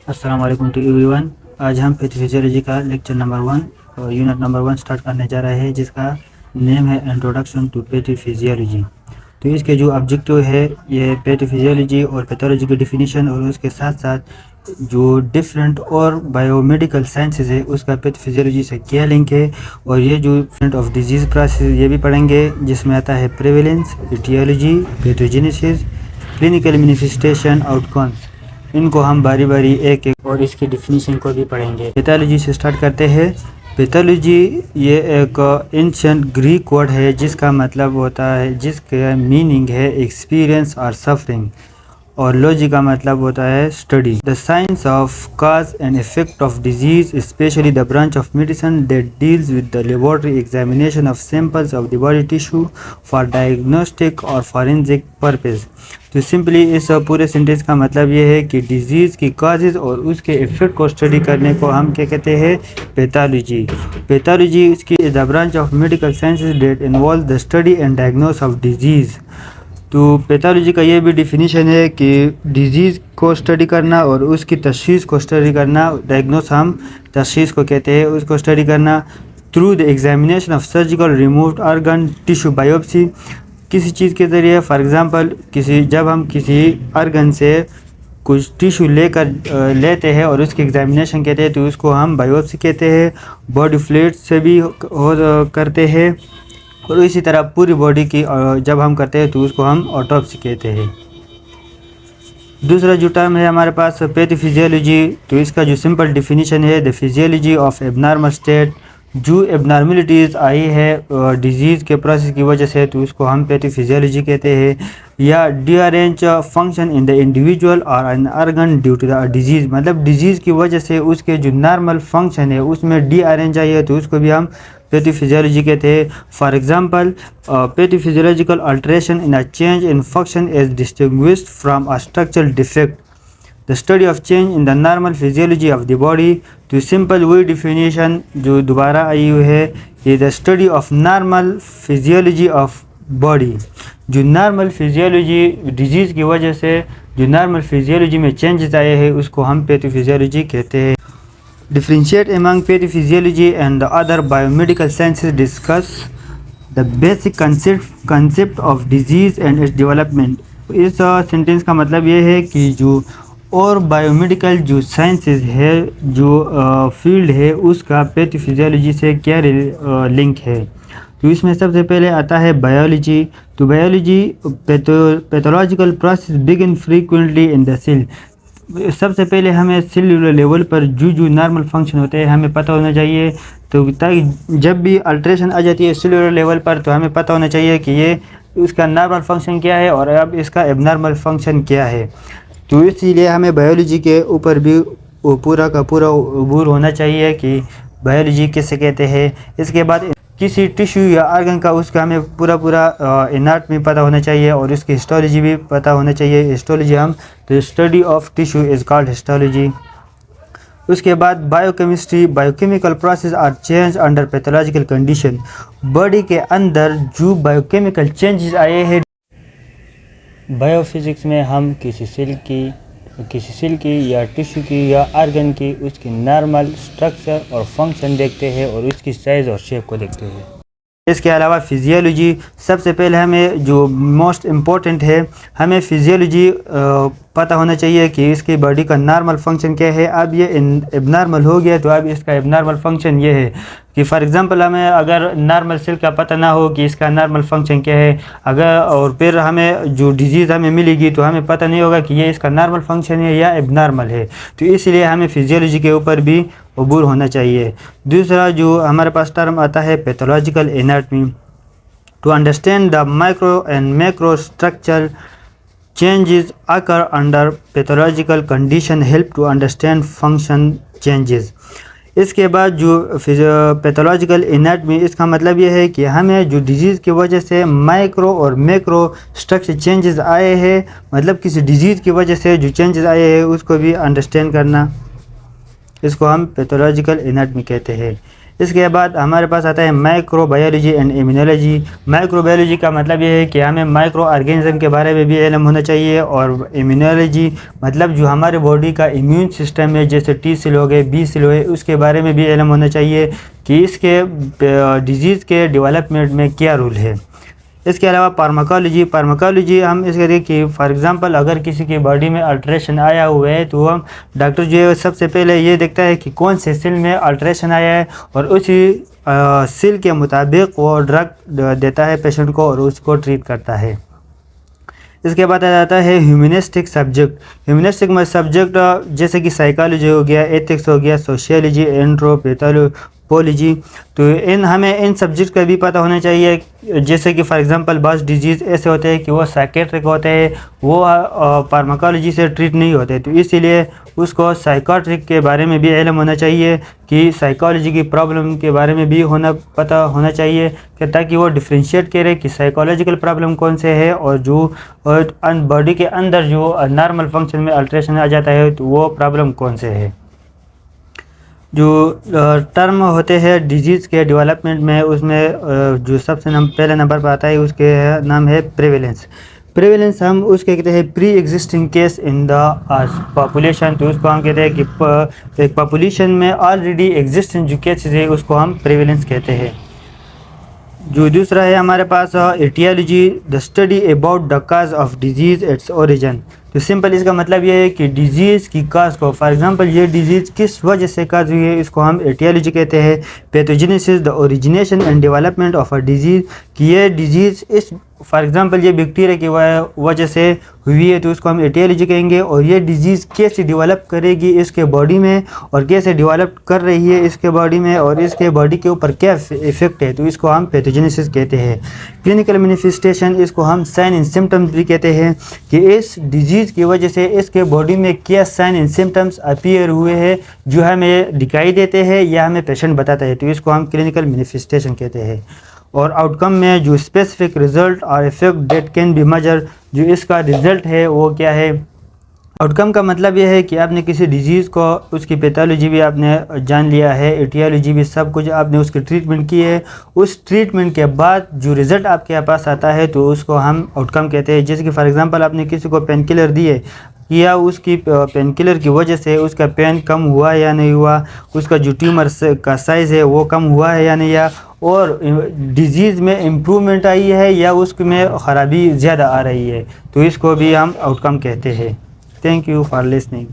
अस्सलाम वालेकुम to everyone. आज हम फिजियोलॉजी का लेक्चर नंबर 1 और यूनिट नंबर 1 स्टार्ट करने जा रहे हैं, जिसका नेम है इंट्रोडक्शन टू पैथोफिजियोलॉजी। तो इसके जो ऑब्जेक्टिव है, ये पैथोफिजियोलॉजी और पैथोलॉजी की डिफिनीशन और उसके साथ साथ जो डिफरेंट और बायोमेडिकल साइंसेज है उसका पैथोफिजियोलॉजी से क्या लिंक है, और ये जो डिफरेंट ऑफ डिजीज़ प्रोसेस ये भी पढ़ेंगे, जिसमें आता है prevalence, aetiology, pathogenesis, clinical manifestation, outcomes. इनको हम बारी बारी एक एक और इसकी डिफिनीशन को भी पढ़ेंगे। पैथोलॉजी से स्टार्ट करते हैं। पैथोलॉजी ये एक एंशिएंट ग्रीक वर्ड है जिसका मतलब होता है, जिसका मीनिंग है एक्सपीरियंस और सफरिंग, और लॉजी का मतलब होता है study. The science of cause and effect of disease, specially the branch of medicine that deals with the laboratory examination of samples of the body tissue for diagnostic और forensic purpose. तो simply इस पूरे sentence का मतलब ये है कि disease की काजेज और उसके इफेक्ट को स्टडी करने को हम क्या कहते हैं, पैथोलॉजी। पैथोलॉजी इसकी the branch of medical sciences that involve the study and diagnose of disease. तो पैथोलॉजी का ये भी डिफिनीशन है कि डिजीज़ को स्टडी करना और उसकी तशख़ीस को स्टडी करना। डायग्नोस हम तशख़ीस को कहते हैं, उसको स्टडी करना through the examination of surgical removed organ tissue biopsy, किसी चीज़ के ज़रिए। फॉर एग्ज़ाम्पल जब हम किसी ऑर्गन से कुछ टिश्यू लेते हैं और उसकी एग्जामिनेशन कहते हैं तो उसको हम बायोप्सी कहते हैं। बॉडी फ्लूइड से भी करते हैं, और इसी तरह पूरी बॉडी की जब हम करते हैं तो उसको हम ऑटोप्सी कहते हैं। दूसरा जो टर्म है हमारे पास पैथोफिजियोलॉजी, तो इसका जो सिंपल डिफिनीशन है, the physiology of abnormal state. जो एबनॉर्मलिटीज़ आई है डिजीज़ के प्रोसेस की वजह से, तो उसको हम पैथोफिजियोलॉजी कहते हैं। या derange function in the individual और an organ due to the disease, मतलब डिजीज़ की वजह से उसके जो नॉर्मल फंक्शन है उसमें डिअरेंज आई है, तो उसको भी हम पैथोफिजियोलॉजी कहते हैं। For example, pathophysiological alteration in a change in function is distinguished from a structural defect, the study of change in the normal physiology of the body. तो सिंपल वही डिफिनीशन जो दोबारा आई हुई है, ये the study of normal physiology of body. जो normal physiology disease की वजह से जो नॉर्मल फिजियोलॉजी में चेंजेस आए हैं उसको हम पैथोफिजियोलॉजी कहते हैं। Differentiate among pathophysiology and the other biomedical sciences, discuss the basic concept of disease and its development। इस सेंटेंस का मतलब ये है कि जो और बायोमेडिकल जो साइंसेस है, जो फील्ड है, उसका पैथोफिजियोलॉजी से क्या लिंक है। तो इसमें सबसे पहले आता है बायोलॉजी। तो biology pathological process begin frequently in the cell. सबसे पहले हमें सेल्यूलर लेवल पर जो नॉर्मल फंक्शन होते हैं हमें पता होना चाहिए, तो ताकि जब भी अल्ट्रेशन आ जाती है सेल्यूलर लेवल पर तो हमें पता होना चाहिए कि ये उसका नॉर्मल फंक्शन क्या है और अब इसका एबनॉर्मल फंक्शन क्या है। तो इसीलिए हमें बायोलॉजी के ऊपर भी पूरा का पूरा अबूर होना चाहिए कि बायोलॉजी किसे कहते हैं। इसके बाद किसी टिश्यू या ऑर्गन का उसका हमें पूरा एनाटॉमी पता होना चाहिए और उसकी हिस्टोलॉजी भी पता होना चाहिए। हिस्टोलॉजी हम तो study of tissue is called histology. उसके बाद biochemistry, biochemical process are change under pathological condition. Body के अंदर जो बायोकेमिकल चेंजेस आए हैं, बायोफिजिक्स में हम किसी सेल की या टिश्यू की या ऑर्गन की उसकी नॉर्मल स्ट्रक्चर और फंक्शन देखते हैं और उसकी साइज़ और शेप को देखते हैं। इसके अलावा फिजियोलॉजी, सबसे पहले हमें जो मोस्ट इम्पोर्टेंट है, हमें फिजियोलॉजी पता होना चाहिए कि इसकी बॉडी का नॉर्मल फंक्शन क्या है। अब ये एबनॉर्मल हो गया तो अब इसका एबनॉर्मल फंक्शन ये है कि फॉर एग्जांपल हमें अगर नॉर्मल सेल का पता ना हो कि इसका नॉर्मल फंक्शन क्या है, अगर और फिर हमें जो डिजीज़ हमें मिलेगी तो हमें पता नहीं होगा कि ये इसका नॉर्मल फंक्शन है या एबनॉर्मल है। तो इसलिए हमें फिजियोलॉजी के ऊपर भी अबूर होना चाहिए। दूसरा जो हमारे पास टर्म आता है pathological anatomy. To understand the micro and macro structure changes occur under pathological condition help to understand function changes। इसके बाद जो पैथोलॉजिकल एनाटॉमी, इसका मतलब ये है कि हमें जो डिजीज़ की वजह से माइक्रो और मैक्रो स्ट्रक्चर चेंजेस आए हैं, मतलब किसी डिजीज़ की वजह से जो चेंजेस आए हैं उसको भी अंडरस्टैंड करना, इसको हम पैथोलॉजिकल एनाटॉमी कहते हैं। इसके बाद हमारे पास आता है माइक्रोबायोलॉजी एंड इम्यूनोलॉजी। माइक्रोबायोलॉजी का मतलब ये है कि हमें माइक्रो ऑर्गेनिज्म के बारे में भी इल्म होना चाहिए, और इम्यूनोलॉजी मतलब जो हमारे बॉडी का इम्यून सिस्टम है, जैसे टी सेल हो गए, बी सेल हो गए, उसके बारे में भी इल्म होना चाहिए कि इसके डिजीज़ के डेवलपमेंट में क्या रोल है। इसके अलावा फार्माकोलॉजी हम इसके देखिए कि फॉर एग्जांपल अगर किसी की बॉडी में अल्ट्रेशन आया हुआ है तो हम डॉक्टर जो है सबसे पहले ये देखता है कि कौन से सेल में अल्ट्रेशन आया है, और उसी सेल के मुताबिक वो ड्रग देता है पेशेंट को और उसको ट्रीट करता है। इसके बाद आ जाता है ह्यूमनिस्टिक सब्जेक्ट। ह्यूमनिस्टिक सब्जेक्ट जैसे कि साइकोलॉजी हो गया, एथिक्स हो गया, सोशियोलॉजी, एंथ्रोपोलॉजी। तो हमें इन सब्जेक्ट का भी पता होना चाहिए। जैसे कि फॉर एग्जांपल बस डिजीज़ ऐसे होते हैं कि वो साइकेट्रिक होते हैं, वो फार्माकोलॉजी से ट्रीट नहीं होते, तो इसीलिए उसको साइकोट्रिक के बारे में भी इल्म होना चाहिए कि साइकोलॉजी की प्रॉब्लम के बारे में भी पता होना चाहिए कि ताकि वो डिफ्रेंशिएट करे कि साइकोलॉजिकल प्रॉब्लम कौन से है, और जो बॉडी के अंदर जो नॉर्मल फंक्शन में अल्ट्रेशन आ जाता है तो वो प्रॉब्लम कौन से है। जो टर्म होते हैं डिजीज़ के डेवलपमेंट में, उसमें जो सबसे पहले नंबर पर आता है उसके नाम है प्रेवलेंस। हम उसके कहते हैं pre existing case in the population. तो उसको हम कहते हैं कि एक पॉपुलेशन में ऑलरेडी एग्जिस्टिंग जो केसेस है उसको हम प्रेवलेंस कहते हैं। जो दूसरा है हमारे पास etiology, the study about the cause of disease its origin. तो सिंपल इसका मतलब ये है कि डिजीज़ की काज को, फॉर एग्जांपल ये डिजीज़ किस वजह से काज हुई है, इसको हम एटियोलॉजी कहते हैं। Pathogenesis, the origination and development of a disease, कि ये डिजीज़ इस फॉर एग्जांपल ये बैक्टीरिया की वजह से हुई है तो उसको हम एटियोलॉजी कहेंगे। और ये डिजीज़ कैसे डेवलप करेगी इसके बॉडी में, और कैसे डेवलप कर रही है इसके बॉडी में, और इसके बॉडी के ऊपर क्या इफेक्ट है, तो इसको हम पैथोजेनेसिस कहते हैं। क्लिनिकल मैनिफेस्टेशन, इसको हम साइन एंड सिम्टम्स भी कहते हैं कि इस डिजीज़ की वजह से इसके बॉडी में क्या साइन एंड सिम्टम्स अपीयर हुए हैं जो हमें दिखाई देते हैं या हमें पेशेंट बताता है, तो इसको हम क्लिनिकल मैनिफेस्टेशन कहते हैं। और आउटकम में जो स्पेसिफिक रिजल्ट और effect that can be measure, जो इसका रिजल्ट है वो क्या है। आउटकम का मतलब यह है कि आपने किसी डिजीज़ को, उसकी पैथोलॉजी भी आपने जान लिया है, एटियोलॉजी भी, सब कुछ आपने उसकी ट्रीटमेंट की है। उस ट्रीटमेंट के बाद जो रिज़ल्ट आपके पास आता है तो उसको हम आउटकम कहते हैं। जैसे कि फॉर एग्जांपल आपने किसी को पेन किलर दिए, या उसकी पेन किलर की वजह से उसका पेन कम हुआ या नहीं हुआ, उसका जो ट्यूमर का साइज़ है वो कम हुआ है या नहीं, या और डिजीज़ में इम्प्रूवमेंट आई है या उसमें ख़राबी ज़्यादा आ रही है, तो इसको भी हम आउटकम कहते हैं। Thank you for listening.